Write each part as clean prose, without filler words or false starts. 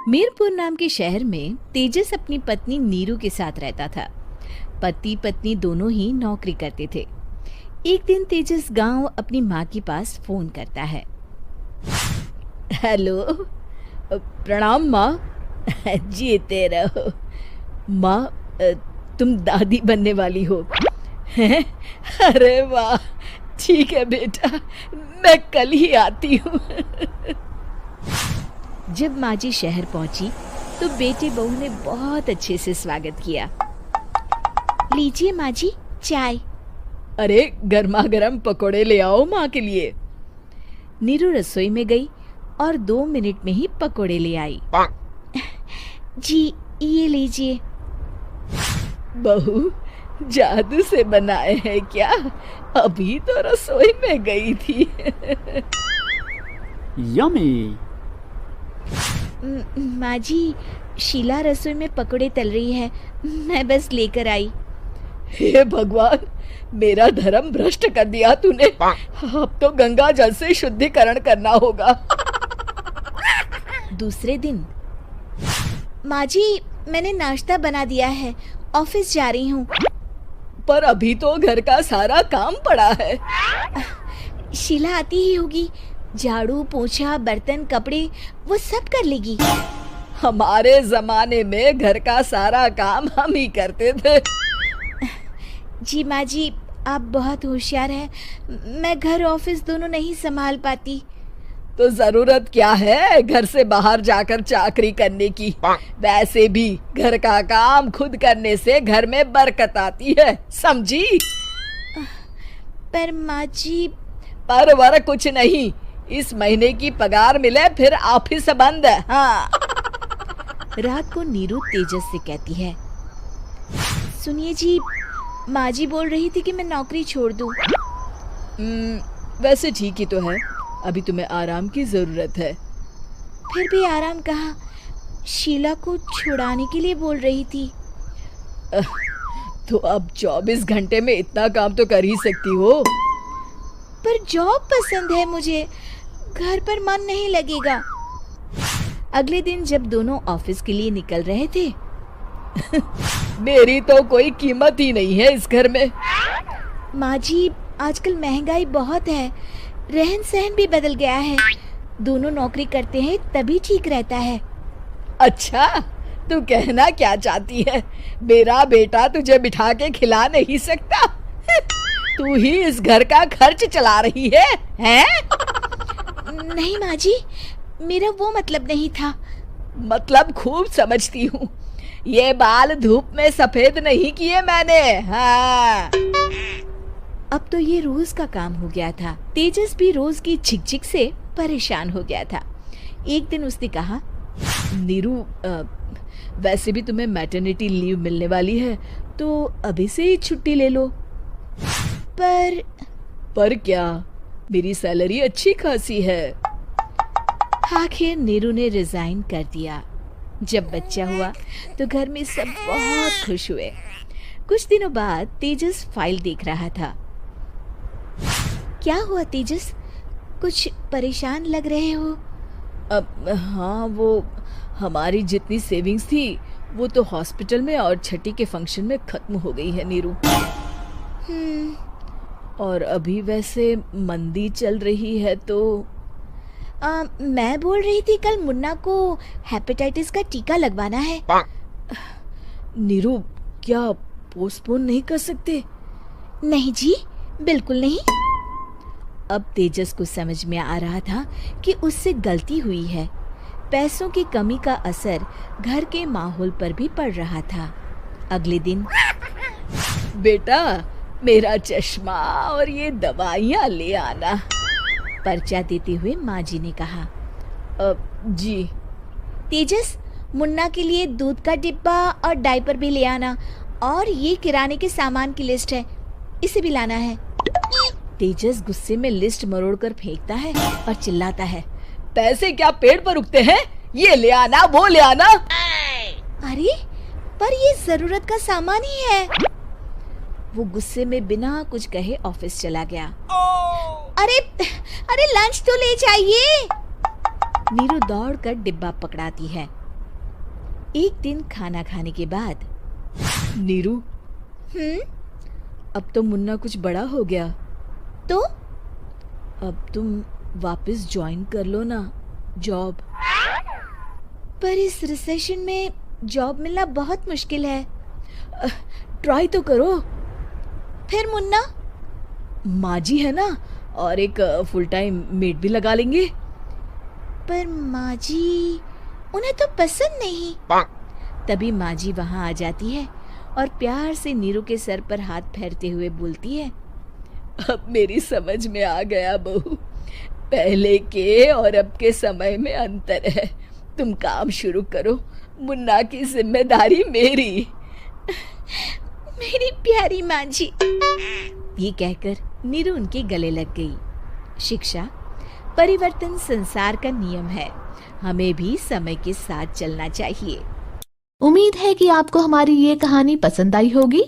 मीरपुर नाम के शहर में तेजस अपनी पत्नी नीरू के साथ रहता था। पति पत्नी दोनों ही नौकरी करते थे। एक दिन तेजस गांव अपनी माँ के पास फोन करता है। हेलो, प्रणाम माँ। जीते रहो माँ, तुम दादी बनने वाली हो हैं? अरे वाह, ठीक है बेटा, मैं कल ही आती हूँ। जब माँ जी शहर पहुंची तो बेटे बहू ने बहुत अच्छे से स्वागत किया। लीजिए माँ जी, चाय। अरे गर्मा गर्म पकोड़े ले आओ माँ के लिए। नीरू रसोई में गई और 2 मिनट में ही पकोड़े ले आई। जी ये लीजिए। बहू, जादू से बनाए हैं क्या? अभी तो रसोई में गई थी। यम्मी। माँ जी, शीला रसोई में पकोड़े तल रही है, मैं बस लेकर आई। हे भगवान, मेरा धर्म भ्रष्ट कर दिया तूने। अब तो गंगा जल से शुद्धिकरण करना होगा। दूसरे दिन, माँ जी मैंने नाश्ता बना दिया है, ऑफिस जा रही हूँ। पर अभी तो घर का सारा काम पड़ा है। शीला आती ही होगी, झाड़ू पोछा बर्तन कपड़े वो सब कर लेगी। हमारे जमाने में घर का सारा काम हम ही करते थे। जी माँ जी, आप बहुत होशियार हैं, मैं घर ऑफिस दोनों नहीं संभाल पाती। तो जरूरत क्या है घर से बाहर जाकर चाकरी करने की? वैसे भी घर का काम खुद करने से घर में बरकत आती है, समझी? पर माँ जी। पर वर कुछ नहीं, इस महीने की पगार मिले फिर ऑफिस बंद। हाँ। रात को नीरू तेजस से कहती है, सुनिए जी, माँ जी बोल रही थी कि मैं नौकरी छोड़ दूं। वैसे ठीक ही तो है, अभी तुम्हें आराम की जरूरत है। फिर भी आराम कहाँ, शीला को छुड़ाने के लिए बोल रही थी। तो अब 24 घंटे में इतना काम तो कर ही सकती हो। पर जॉब पसंद है मुझे, घर पर मन नहीं लगेगा। अगले दिन जब दोनों ऑफिस के लिए निकल रहे थे, मेरी तो कोई कीमत ही नहीं है इस घर में। माँ जी, आजकल महंगाई बहुत है, रहन सहन भी बदल गया है, दोनों नौकरी करते हैं तभी ठीक रहता है। अच्छा, तू कहना क्या चाहती है? मेरा बेटा तुझे बिठा के खिला नहीं सकता? तू ही इस घर का खर्च चला रही है, हैं? नहीं माँ जी, मेरा वो मतलब नहीं था। मतलब खूब समझती हूँ, ये बाल धूप में सफेद नहीं किए मैंने। हाँ। अब तो ये रोज का काम हो गया था। तेजस भी रोज की झिकझिक से परेशान हो गया था। एक दिन उसने कहा, नीरू, वैसे भी तुम्हें मैटरनिटी लीव मिलने वाली है, तो अभी से ही छुट्टी ले लो। पर क्या, मेरी सैलरी अच्छी खासी है। आखिर नीरू ने रिजाइन कर दिया। जब बच्चा हुआ तो घर में सब बहुत खुश हुए। कुछ दिनों बाद तेजस फाइल देख रहा था। क्या हुआ तेजस, कुछ परेशान लग रहे हो? हाँ, वो हमारी जितनी सेविंग्स थी वो तो हॉस्पिटल में और छठी के फंक्शन में खत्म हो गई है नीरू। और अभी वैसे मंदी चल रही है तो मैं बोल रही थी कल मुन्ना को हेपेटाइटिस का टीका लगवाना है। नीरू, क्या पोस्टपोन नहीं कर सकते? नहीं जी, बिल्कुल नहीं। अब तेजस को समझ में आ रहा था कि उससे गलती हुई है। पैसों की कमी का असर घर के माहौल पर भी पड़ रहा था। अगले दिन, बेटा मेरा चश्मा और ये दवाइयाँ ले आना, पर्चा देते हुए माँ जी ने कहा। जी। तेजस, मुन्ना के लिए दूध का डिब्बा और डायपर भी ले आना, और ये किराने के सामान की लिस्ट है, इसे भी लाना है। तेजस गुस्से में लिस्ट मरोड़कर फेंकता है और चिल्लाता है, पैसे क्या पेड़ पर उगते हैं? ये ले आना, वो ले आना। अरे पर ये जरूरत का सामान ही है। वो गुस्से में बिना कुछ कहे ऑफिस चला गया। अरे लंच तो ले जाइए। नीरू दौड़कर डिब्बा पकड़ाती है एक दिन खाना खाने के बाद, नीरू, अब तो मुन्ना कुछ बड़ा हो गया, तो अब तुम वापस ज्वाइन कर लो ना जॉब। पर इस रिसेशन में जॉब मिलना बहुत मुश्किल है। ट्राई तो करो। फिर मुन्ना? माँ जी है ना, और एक फुल टाइम मेड भी लगा लेंगे। पर माँ जी, उन्हें तो पसंद नहीं। तभी माँ जी वहाँ आ जाती है और प्यार से नीरू के सर पर हाथ फेरते हुए बोलती है, अब मेरी समझ में आ गया बहू, पहले के और अब के समय में अंतर है। तुम काम शुरू करो, मुन्ना की जिम्मेदारी मेरी। मेरी प्यारी माँ जी। ये कहकर नीरू उनके गले लग गई। शिक्षा, परिवर्तन संसार का नियम है, हमें भी समय के साथ चलना चाहिए। उम्मीद है कि आपको हमारी ये कहानी पसंद आई होगी।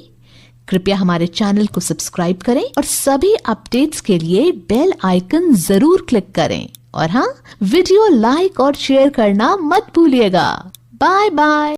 कृपया हमारे चैनल को सब्सक्राइब करें और सभी अपडेट्स के लिए बेल आइकन जरूर क्लिक करें। और हाँ, वीडियो लाइक और शेयर करना मत भूलिएगा। Bye bye.